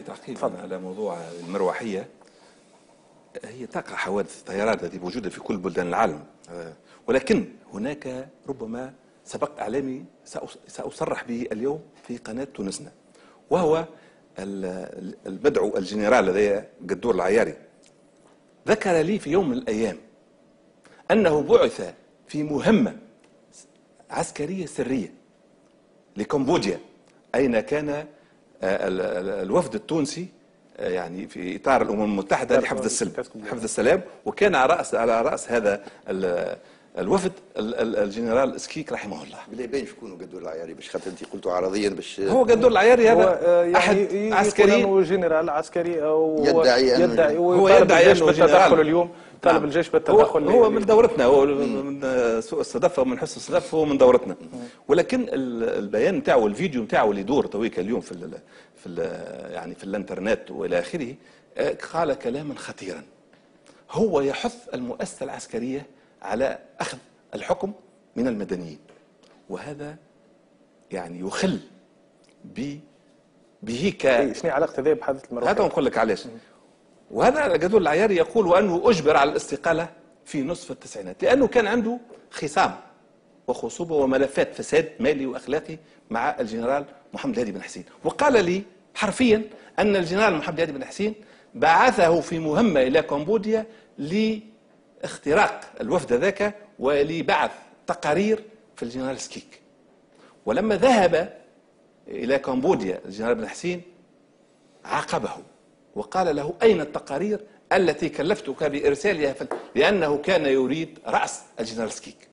لي تعقيب على موضوع المروحية. هي تقع حوادث طيارات هذه موجودة في كل بلدان العالم، ولكن هناك ربما سبق إعلامي سأصرح به اليوم في قناة تونسنا، وهو المدعو الجنرال لدي قدور العياري ذكر لي في يوم من الأيام أنه بعث في مهمة عسكرية سرية لكمبوديا، أين كان الوفد التونسي يعني في إطار الأمم المتحدة لحفظ السلم، حفظ السلام، وكان على رأس هذا الوفد الجنرال سكيك رحمه الله. بلا يبان شكون قدور العياري، باش خاطر انت قلتوا عرضيا باش هو قدور العياري هذا يعني احد عسكري، هو جنرال عسكري او يدعي هو يدعي انه التدخل اليوم، طالب الجيش بالتدخل. هو من دورتنا، هو من سوء الصدفه ومن حسن الصدفه، هو من دورتنا. ولكن البيان نتاعو، الفيديو نتاعو اللي يدور تويكا اليوم يعني في الانترنت والى اخره، قال كلاما خطيرا. هو يحث المؤسسه العسكريه على اخذ الحكم من المدنيين، وهذا يعني يخل به شنو علاقه هذا بحادث المروحيه؟ هذا نقول لك علاش. وهذا قدور العياري يقول وانه اجبر على الاستقاله في نصف التسعينات لانه كان عنده خصام وخصوبه وملفات فساد مالي واخلاقي مع الجنرال محمد الهادي بن حسين. وقال لي حرفيا ان الجنرال محمد الهادي بن حسين بعثه في مهمه الى كمبوديا لاختراق الوفد ذاك ولبعث تقارير في الجنرال سكيك. ولما ذهب إلى كمبوديا الجنرال بن حسين عاقبه وقال له أين التقارير التي كلفتك بإرسالها، لأنه كان يريد رأس الجنرال سكيك.